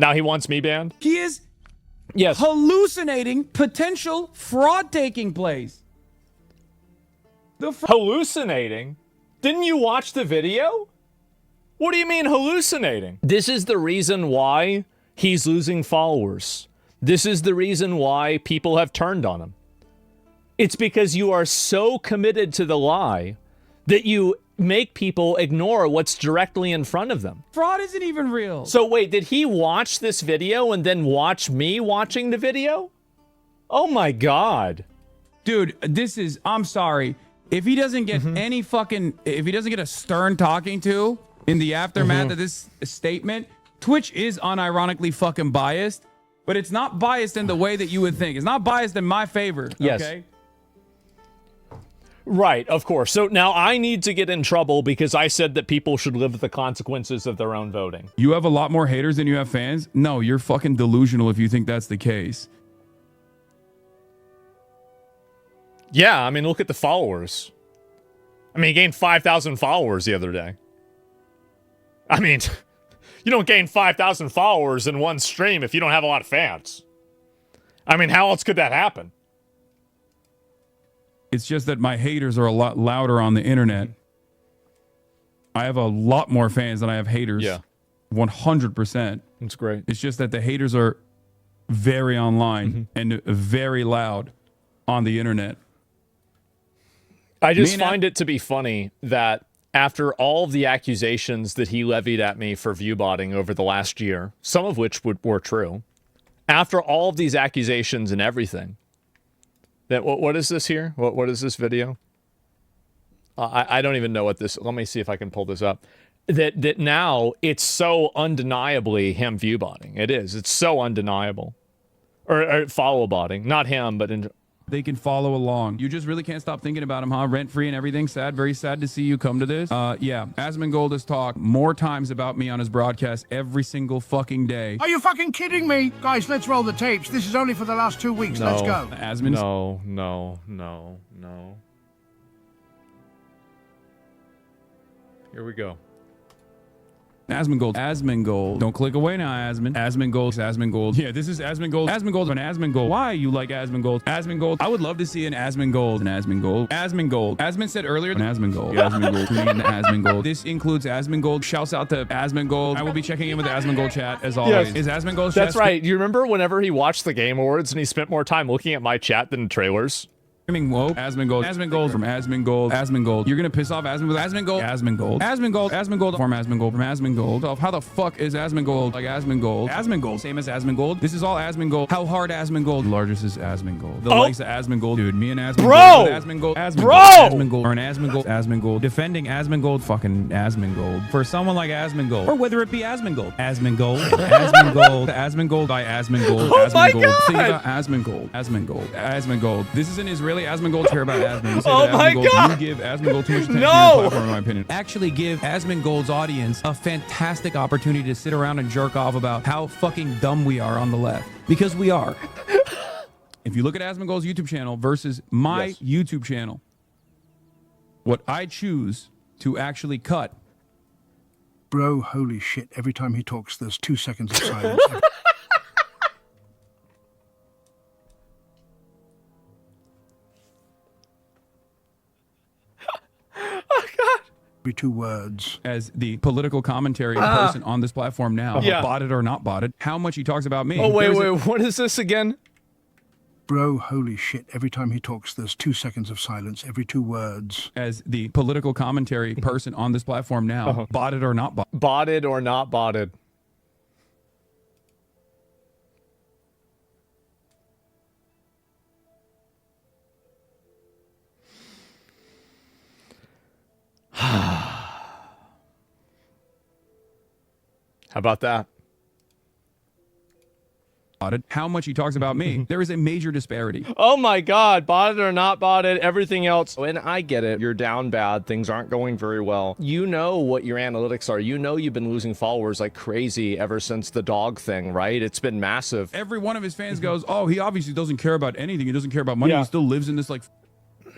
Now he wants me banned? He is hallucinating potential fraud taking place. Hallucinating? Didn't you watch the video? What do you mean hallucinating? This is the reason why he's losing followers. This is the reason why people have turned on him. It's because you are so committed to the lie that you make people ignore what's directly in front of them. Fraud isn't even real. So wait, did he watch this video and then watch me watching the video? Oh my God. Dude, this is, I'm sorry. If he doesn't get any fucking, if he doesn't get a stern talking to in the aftermath of this statement, Twitch is unironically fucking biased, but it's not biased in the way that you would think. It's not biased in my favor, yes. Okay? Right, of course. So now I need to get in trouble because I said that people should live with the consequences of their own voting. You have a lot more haters than you have fans? No, you're fucking delusional if you think that's the case. Yeah, I mean, look at the followers. I mean, he gained 5,000 followers the other day. I mean, you don't gain 5,000 followers in one stream if you don't have a lot of fans. I mean, how else could that happen? It's just that my haters are a lot louder on the internet. I have a lot more fans than I have haters. Yeah. 100%. That's great. It's just that the haters are very online and very loud on the internet. I just find it to be funny that after all of the accusations that he levied at me for viewbotting over the last year, some of which were true, after all of these accusations and everything, that what is this here? What is this video? I don't even know what this. Let me see if I can pull this up. That now it's so undeniably him viewbotting. It is. It's so undeniable, or follow botting. Not him, but they can follow along. You just really can't stop thinking about him, huh? Rent free and everything. Sad. Very sad to see you come to this. Yeah. Asmongold has talked more times about me on his broadcast every single fucking day. Are you fucking kidding me? Guys, let's roll the tapes. This is only for the last 2 weeks. No. Let's go. No. Here we go. Asmongold. Don't click away now, Asmongold. Yeah, this is Asmongold. Asmongold. Why you like Asmongold? I would love to see an Asmongold. Asmon said earlier, tuning in to Asmongold. This includes Asmongold. Shouts out to Asmongold. I will be checking in with the Asmongold chat as always. Is Asmongold? That's right. You remember whenever he watched the Game Awards and he spent more time looking at my chat than trailers? Whoa, Asmongold from Asmongold. You're gonna piss off Asmongold from Asmongold. How the fuck is Asmongold like Asmongold? Same as Asmongold. This is all Asmongold. How hard Asmongold? The largest is Asmongold. The likes of Asmongold, dude. Me and Asmongold. Asmongold. Defending Asmongold, fucking Asmongold. For someone like Asmongold, or whether it be Asmongold by Asmongold. Oh my God. Think about Asmongold. This is an Israeli Asmongold care about Asmongold. Oh my God! You give Asmongold too much attention to your platform, in my opinion. Actually give Asmongold's audience a fantastic opportunity to sit around and jerk off about how fucking dumb we are on the left. Because we are. If you look at Asmongold's YouTube channel versus my YouTube channel, what I choose to actually cut. Bro, holy shit. Every time he talks, there's 2 seconds of silence. Every 2 words. As the political commentary person on this platform now, botted or not botted, how much he talks about me. Oh, wait, what is this again? Bro, holy shit. Every time he talks, there's 2 seconds of silence. Every 2 words. As the political commentary person on this platform now, botted or not botted. Botted or not botted. How about that? How much he talks about me. There is a major disparity. Oh my God, botted or not botted, everything else. And I get it. You're down bad. Things aren't going very well. You know what your analytics are. You know you've been losing followers like crazy ever since the dog thing, right? It's been massive. Every one of his fans goes, oh, he obviously doesn't care about anything. He doesn't care about money. He still lives in this like...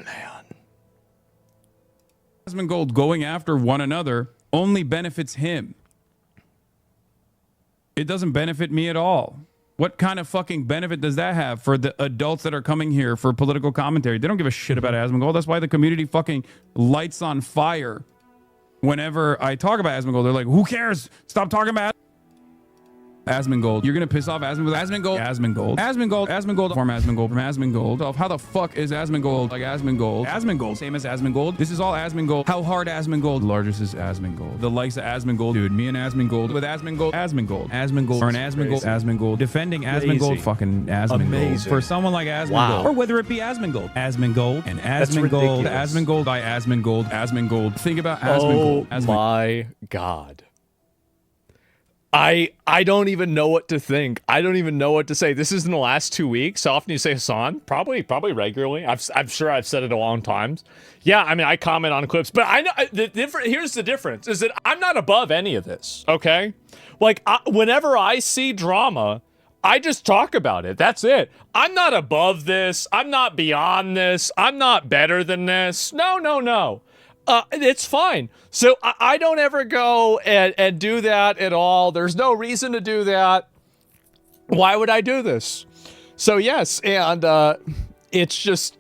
Man. Asmongold going after one another only benefits him. It doesn't benefit me at all. What kind of fucking benefit does that have for the adults that are coming here for political commentary? They don't give a shit about Asmongold. That's why the community fucking lights on fire whenever I talk about Asmongold. They're like, who cares? Stop talking about Asmongold. You're gonna piss off Asmongold. Asmongold from Asmongold. Of how the fuck is Asmongold like Asmongold? Same as Asmongold. This is all Asmongold. How hard Asmongold? The largest is Asmongold. The likes of Asmongold, dude. Me and Asmongold with Asmongold. Or an Asmongold. Defending Asmongold. Fucking Asmongold. Amazing. For someone like Asmongold, Wow. or whether it be Asmongold and Asmongold by Asmongold. Think about Asmongold. Oh my God. I don't even know what to think. I don't even know what to say. This is in the last 2 weeks. How often do you say Hasan? Probably regularly. I'm sure I've said it a long times. Yeah, I mean, I comment on clips, but I know here's the difference is that I'm not above any of this, okay? Like, whenever I see drama, I just talk about it. That's it. I'm not above this. I'm not beyond this. I'm not better than this. No. It's fine. So I don't ever go and do that at all. There's no reason to do that. Why would I do this? So yes, and it's just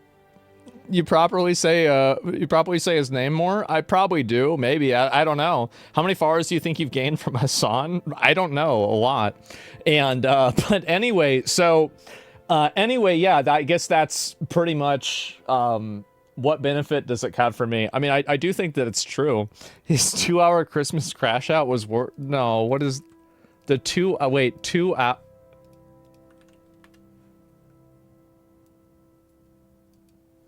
you properly say his name more. I probably do. Maybe I don't know. How many followers do you think you've gained from Hasan? I don't know. A lot. And but anyway, so yeah, I guess that's pretty much. What benefit does it have for me? I mean, I do think that it's true. His 2-hour Christmas crash out was no, what is the 2 hour?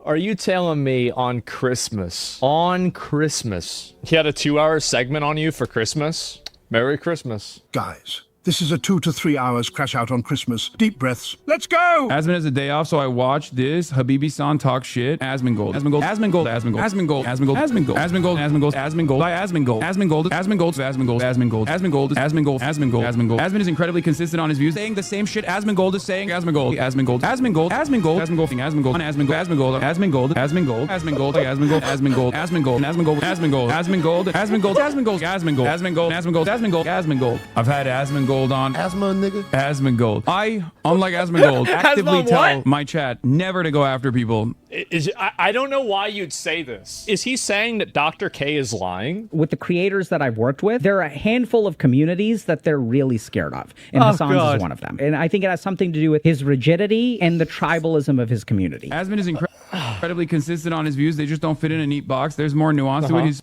Are you telling me on Christmas? On Christmas. He had a 2-hour segment on you for Christmas? Merry Christmas. Guys, this is a 2 to 3 hours crash out on Christmas. Deep breaths. Let's go! Asmon has a day off, so I watched this. Habibi-san talk shit. Asmongold. Asmongold by Asmongold. Asmon is incredibly consistent on his views, saying the same shit Asmongold is saying. Asmongold. I've had Asmongold on. Asmongold. I, unlike Asmongold, actively tell my chat never to go after people. I don't know why you'd say this. Is he saying that Dr. K is lying? With the creators that I've worked with, there are a handful of communities that they're really scared of. And Hasan's is one of them. And I think it has something to do with his rigidity and the tribalism of his community. Asmon is incredibly consistent on his views. They just don't fit in a neat box. There's more nuance to it. He's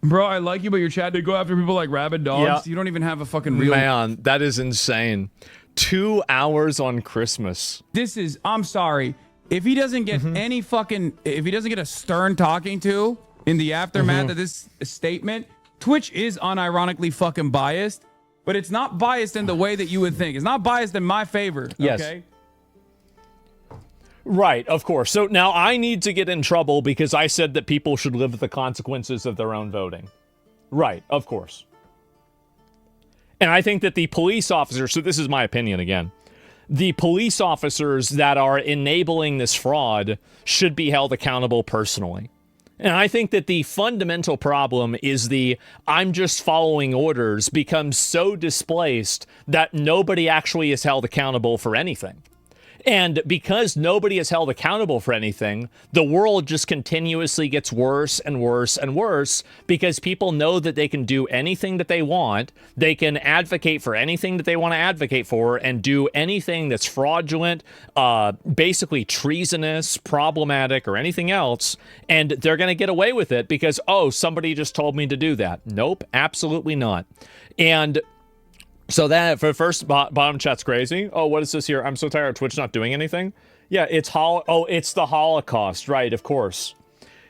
Bro, I like you, but your chat, they go after people like rabid dogs. Yeah. You don't even have a fucking real... Man, that is insane. 2 hours on Christmas. This is... I'm sorry. If he doesn't get any fucking... If he doesn't get a stern talking to in the aftermath of this statement, Twitch is unironically fucking biased, but it's not biased in the way that you would think. It's not biased in my favor, yes. Okay? Right, of course. So now I need to get in trouble because I said that people should live with the consequences of their own voting. Right, of course. And I think that the police officers, so this is my opinion again, the police officers that are enabling this fraud should be held accountable personally. And I think that the fundamental problem is I'm just following orders becomes so displaced that nobody actually is held accountable for anything. And because nobody is held accountable for anything, the world just continuously gets worse and worse and worse because people know that they can do anything that they want. They can advocate for anything that they want to advocate for and do anything that's fraudulent, basically treasonous, problematic, or anything else. And they're going to get away with it because, oh, somebody just told me to do that. Nope, absolutely not. And so that for first bottom chat's crazy. Oh, what is this here? I'm so tired of Twitch not doing anything. Yeah, it's the Holocaust, right? Of course.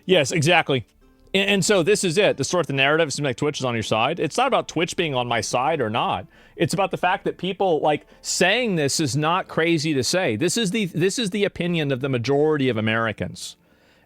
Yes, exactly. And so this is it. To sort the narrative, it seems like Twitch is on your side. It's not about Twitch being on my side or not. It's about the fact that people like saying this is not crazy to say. This is the opinion of the majority of Americans.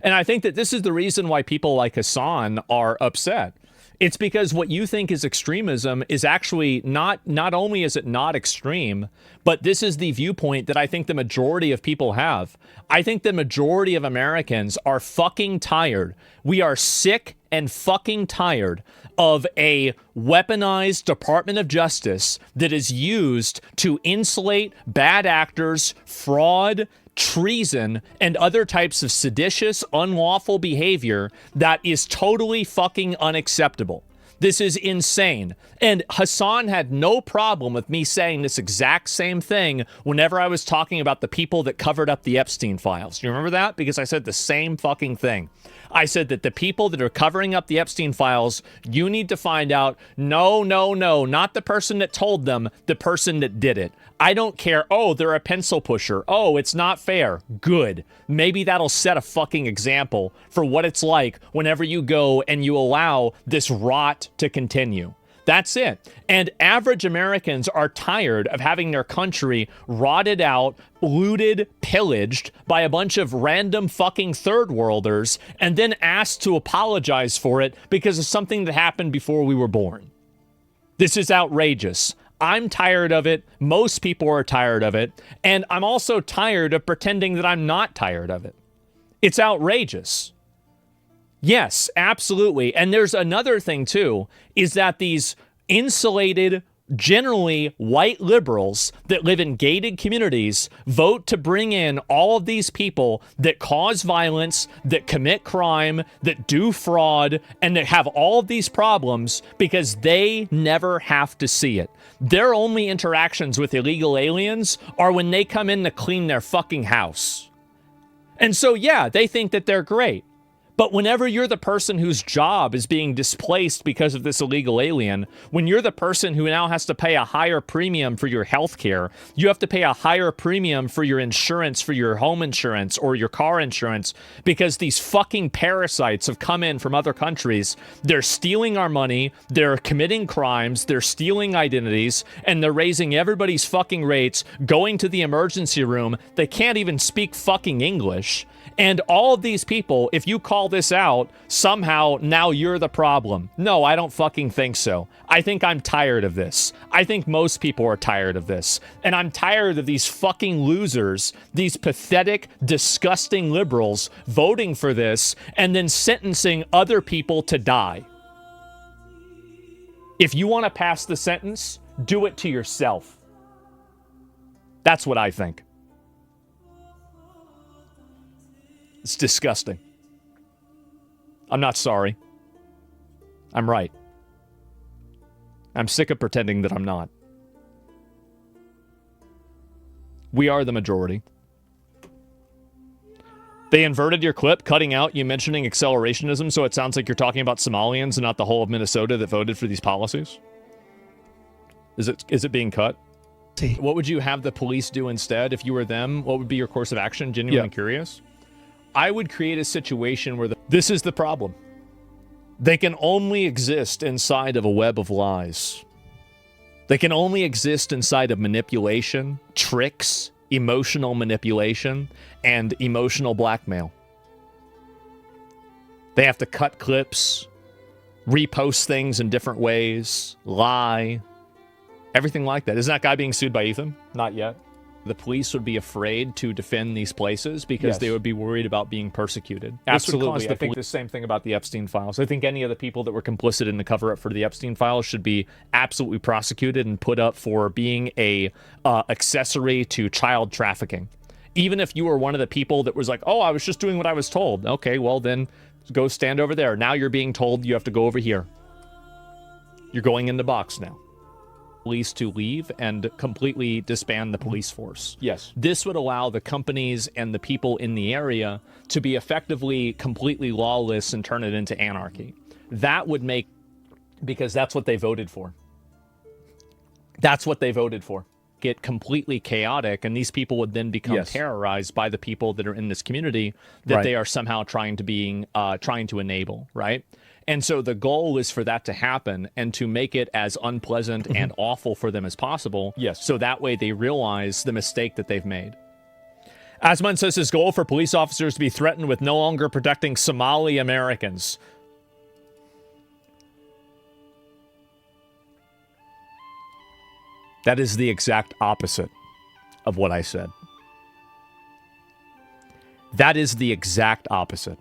And I think that this is the reason why people like Hasan are upset. It's because what you think is extremism is actually not only is it not extreme, but this is the viewpoint that I think the majority of people have. I think the majority of Americans are fucking tired. We are sick and fucking tired of a weaponized Department of Justice that is used to insulate bad actors, fraud, treason, and other types of seditious, unlawful behavior that is totally fucking unacceptable. This is insane. And Hasan had no problem with me saying this exact same thing whenever I was talking about the people that covered up the Epstein files. You remember that? Because I said the same fucking thing. I said that the people that are covering up the Epstein files, you need to find out, no, not the person that told them, the person that did it. I don't care. Oh, they're a pencil pusher. Oh, it's not fair. Good. Maybe that'll set a fucking example for what it's like whenever you go and you allow this rot to continue. That's it. And average Americans are tired of having their country rotted out, looted, pillaged by a bunch of random fucking third worlders and then asked to apologize for it because of something that happened before we were born. This is outrageous. I'm tired of it. Most people are tired of it. And I'm also tired of pretending that I'm not tired of it. It's outrageous. Yes, absolutely. And there's another thing, too, is that these insulated, generally white liberals that live in gated communities vote to bring in all of these people that cause violence, that commit crime, that do fraud, and that have all of these problems because they never have to see it. Their only interactions with illegal aliens are when they come in to clean their fucking house. And so, yeah, they think that they're great. But whenever you're the person whose job is being displaced because of this illegal alien, when you're the person who now has to pay a higher premium for your health care, you have to pay a higher premium for your insurance, for your home insurance or your car insurance, because these fucking parasites have come in from other countries. They're stealing our money, they're committing crimes, they're stealing identities, and they're raising everybody's fucking rates, going to the emergency room. They can't even speak fucking English. And all of these people, if you call this out, somehow now you're the problem. No, I don't fucking think so. I think I'm tired of this. I think most people are tired of this. And I'm tired of these fucking losers, these pathetic, disgusting liberals voting for this and then sentencing other people to die. If you want to pass the sentence, do it to yourself. That's what I think. It's disgusting. I'm not sorry. I'm right. I'm sick of pretending that I'm not. We are the majority. They inverted your clip, cutting out you mentioning accelerationism, so it sounds like you're talking about Somalians and not the whole of Minnesota that voted for these policies. Is it being cut? What would you have the police do instead if you were them? What would be your course of action? Genuinely curious. I would create a situation where this is the problem. They can only exist inside of a web of lies. They can only exist inside of manipulation, tricks, emotional manipulation, and emotional blackmail. They have to cut clips, repost things in different ways, lie, everything like that. Isn't that guy being sued by Ethan? Not yet. The police would be afraid to defend these places because they would be worried about being persecuted. Absolutely. I think the same thing about the Epstein files. I think any of the people that were complicit in the cover-up for the Epstein files should be absolutely prosecuted and put up for being a accessory to child trafficking. Even if you were one of the people that was like, oh, I was just doing what I was told. Okay, well then go stand over there. Now you're being told you have to go over here. You're going in the box now. Police to leave and completely disband the police force. Yes. This would allow the companies and the people in the area to be effectively completely lawless and turn it into anarchy. That would make, because that's what they voted for. That's what they voted for. Get completely chaotic, and these people would then become terrorized by the people that are in this community that they are somehow trying to enable, right? And so the goal is for that to happen and to make it as unpleasant and awful for them as possible. Yes. So that way they realize the mistake that they've made. Asman says his goal for police officers to be threatened with no longer protecting Somali Americans. That is the exact opposite of what I said. That is the exact opposite.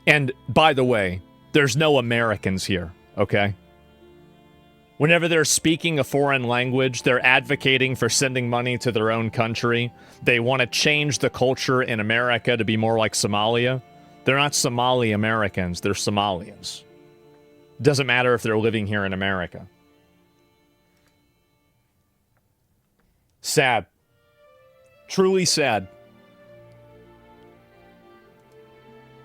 And by the way, there's no Americans here, okay? Whenever they're speaking a foreign language, they're advocating for sending money to their own country. They want to change the culture in America to be more like Somalia. They're not Somali Americans, they're Somalians. Doesn't matter if they're living here in America. Sad. Truly sad.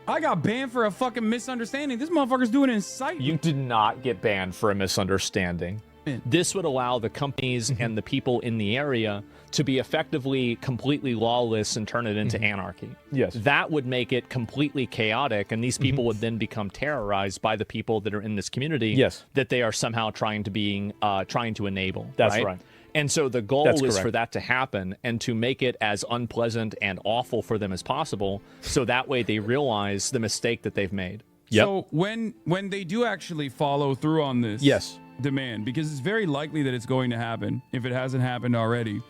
I got banned for a fucking misunderstanding. This motherfucker's doing it in sight. You did not get banned for a misunderstanding. This would allow the companies and the people in the area to be effectively completely lawless and turn it into anarchy. Yes. That would make it completely chaotic, and these people would then become terrorized by the people that are in this community. Yes. That they are somehow trying to enable. That's right. And so the goal is correct. for that to happen and to make it as unpleasant and awful for them as possible, so that way they realize the mistake that they've made. Yep. So when they do actually follow through on this Yes. demand, because it's very likely that it's going to happen if it hasn't happened already,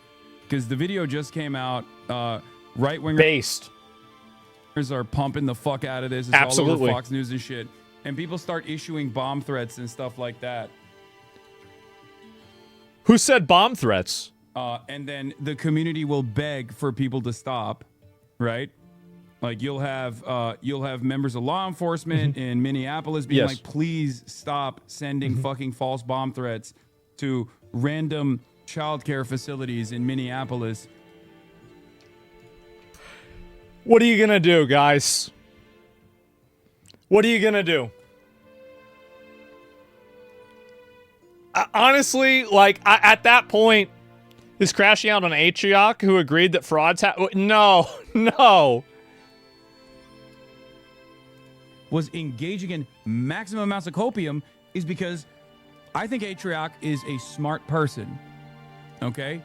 because the video just came out, right-wingers Based. are pumping the fuck out of this. It's all Absolutely. over Fox News and shit. And people start issuing bomb threats and stuff like that. Who said bomb threats? And then the community will beg for people to stop, right? Like you'll have members of law enforcement in Minneapolis being Yes. like, please stop sending fucking false bomb threats to random childcare facilities in Minneapolis. What are you gonna do, guys? What are you gonna do? Honestly, like, at that point, is crashing out on Atriarch, who agreed that frauds no. Was engaging in maximum amounts of copium is because I think Atriarch is a smart person. Okay?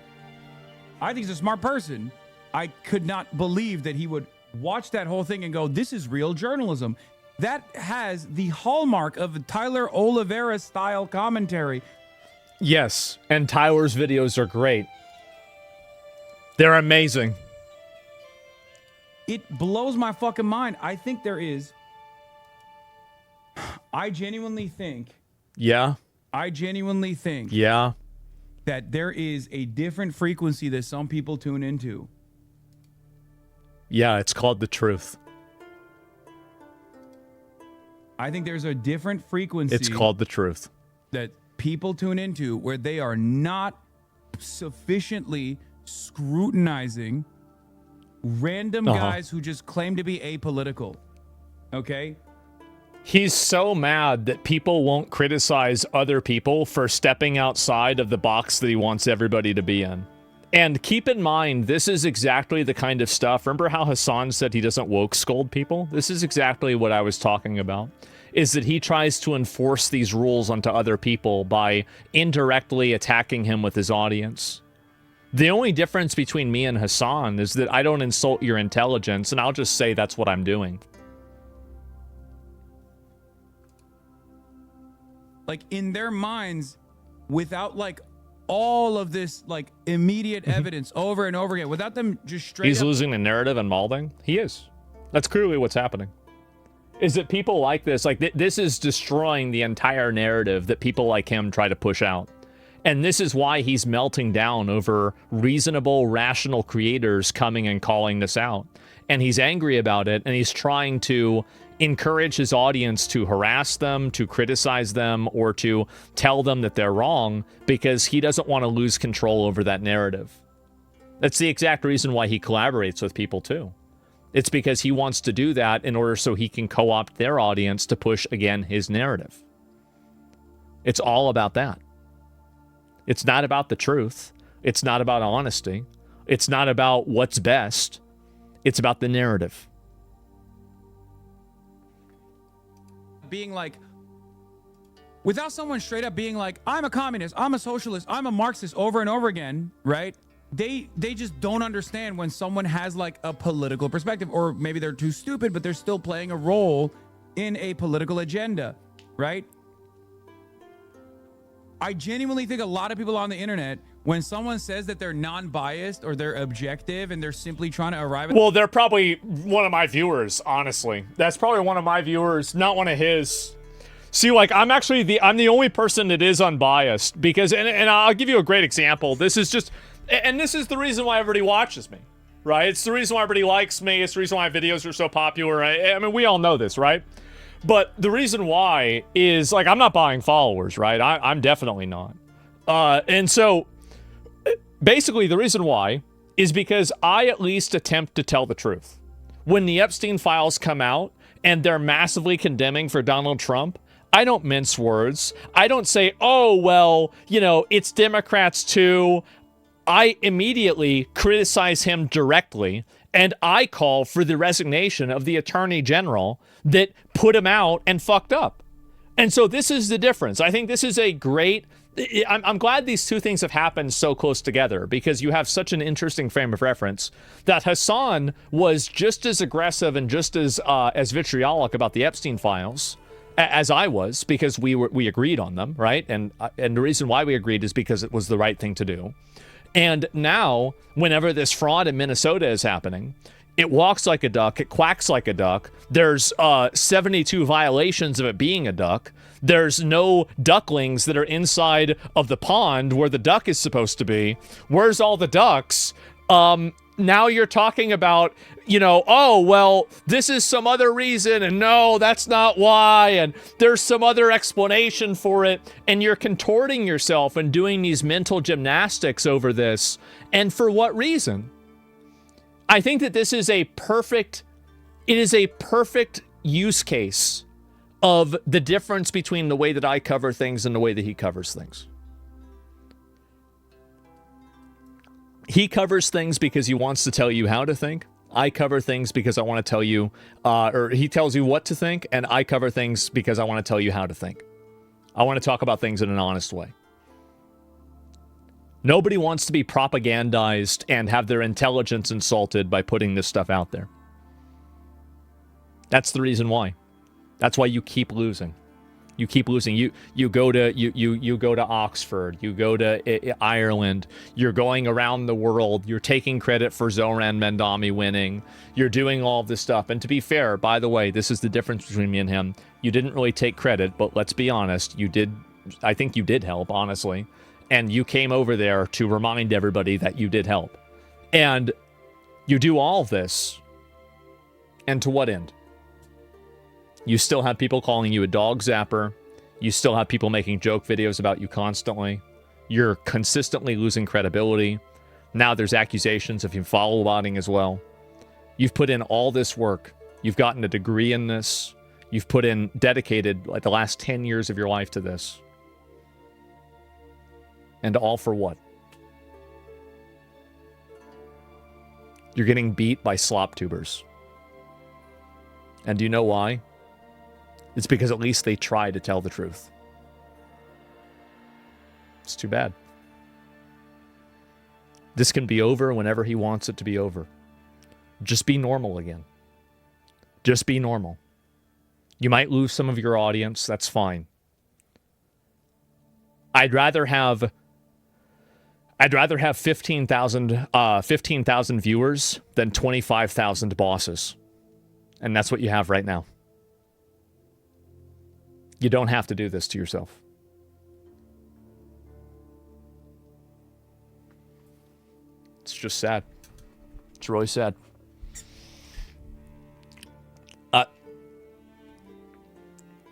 I think he's a smart person. I could not believe that he would watch that whole thing and go, this is real journalism. That has the hallmark of Tyler Oliveira style commentary. Yes, and Tyler's videos are great. They're amazing. It blows my fucking mind. I genuinely think Yeah. that there is a different frequency that some people tune into. Yeah, it's called the truth. I think there's a different frequency. It's called the truth. That people tune into where they are not sufficiently scrutinizing random guys who just claim to be apolitical. Okay? He's so mad that people won't criticize other people for stepping outside of the box that he wants everybody to be in. And keep in mind, this is exactly the kind of stuff. Remember how Hasan said he doesn't woke scold people? This is exactly what I was talking about. Is that he tries to enforce these rules onto other people by indirectly attacking him with his audience. The only difference between me and Hasan is that I don't insult your intelligence, and I'll just say that's what I'm doing. Like, in their minds, without, like, all of this, like, immediate evidence over and over again, without them just straight He's up... losing the narrative and malding? He is. That's clearly what's happening. Is that people like this, like, this is destroying the entire narrative that people like him try to push out. And this is why he's melting down over reasonable, rational creators coming and calling this out. And he's angry about it, and he's trying to encourage his audience to harass them, to criticize them, or to tell them that they're wrong, because he doesn't want to lose control over that narrative. That's the exact reason why he collaborates with people, too. It's because he wants to do that in order so he can co-opt their audience to push, again, his narrative. It's all about that. It's not about the truth. It's not about honesty. It's not about what's best. It's about the narrative. Being like, without someone straight up being like, I'm a communist, I'm a socialist, I'm a Marxist over and over again, right? They just don't understand when someone has like a political perspective, or maybe they're too stupid, but they're still playing a role in a political agenda. right? I genuinely think a lot of people on the internet, when someone says that they're non-biased or they're objective and they're simply trying to arrive at... Well, they're probably one of my viewers, honestly. That's probably one of my viewers, not one of his. See, like, I'm the only person that is unbiased because, and I'll give you a great example. This is the reason why everybody watches me, right? It's the reason why everybody likes me. It's the reason why videos are so popular. I mean, we all know this, right? But the reason why is, like, I'm not buying followers, right? I'm definitely not. And so, basically, the reason why is because I at least attempt to tell the truth. When the Epstein files come out and they're massively condemning for Donald Trump, I don't mince words. I don't say, oh, well, you know, it's Democrats too. I immediately criticize him directly, and I call for the resignation of the attorney general that put him out and fucked up. And so this is the difference. I think this is a great... I'm glad these two things have happened so close together because you have such an interesting frame of reference that Hasan was just as aggressive and just as vitriolic about the Epstein files as I was, because we agreed on them, right? And the reason why we agreed is because it was the right thing to do. And now, whenever this fraud in Minnesota is happening, it walks like a duck, it quacks like a duck. There's 72 violations of it being a duck. There's no ducklings that are inside of the pond where the duck is supposed to be. Where's all the ducks? Now you're talking about, you know, oh, well, this is some other reason, and no, that's not why, and there's some other explanation for it, and you're contorting yourself and doing these mental gymnastics over this. And for what reason? I think that this is a perfect use case of the difference between the way that I cover things and the way that he covers things. He covers things because he wants to tell you how to think. I cover things because I want to tell you, or he tells you what to think, and I cover things because I want to tell you how to think. I want to talk about things in an honest way. Nobody wants to be propagandized and have their intelligence insulted by putting this stuff out there. That's the reason why. That's why you keep losing. You keep losing. You go to Oxford. You go to Ireland. You're going around the world. You're taking credit for Zoran Mendami winning. You're doing all of this stuff. And to be fair, by the way, this is the difference between me and him. You didn't really take credit, but let's be honest. You did. I think you did help, honestly. And you came over there to remind everybody that you did help. And you do all of this. And to what end? You still have people calling you a dog zapper. You still have people making joke videos about you constantly. You're consistently losing credibility. Now there's accusations of you follow botting as well. You've put in all this work. You've gotten a degree in this. You've put in dedicated like the last 10 years of your life to this. And all for what? You're getting beat by slop tubers. And do you know why? It's because at least they try to tell the truth. It's too bad. This can be over whenever he wants it to be over. Just be normal again. Just be normal. You might lose some of your audience. That's fine. I'd rather have 15,000 viewers than 25,000 bosses. And that's what you have right now. You don't have to do this to yourself. It's just sad. It's really sad.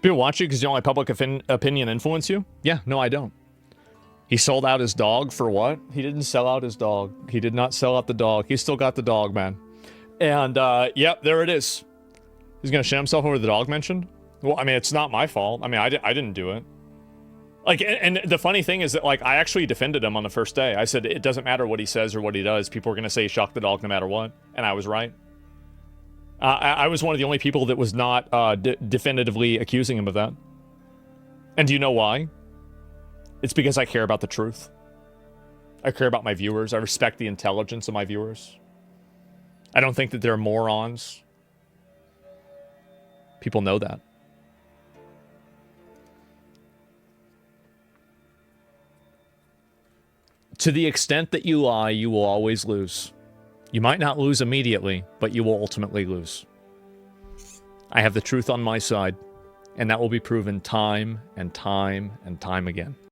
People watch you because you don't let public opinion influence you? Yeah, no, I don't. He sold out his dog for what? He didn't sell out his dog. He did not sell out the dog. He still got the dog, man. And, yep, there it is. He's going to shit himself over the dog mentioned? Well, I mean, it's not my fault. I mean, I didn't do it. Like, and the funny thing is that, like, I actually defended him on the first day. I said, it doesn't matter what he says or what he does. People are going to say he shocked the dog no matter what. And I was right. I was one of the only people that was not definitively accusing him of that. And do you know why? It's because I care about the truth. I care about my viewers. I respect the intelligence of my viewers. I don't think that they're morons. People know that. To the extent that you lie, you will always lose. You might not lose immediately, but you will ultimately lose. I have the truth on my side, and that will be proven time and time and time again.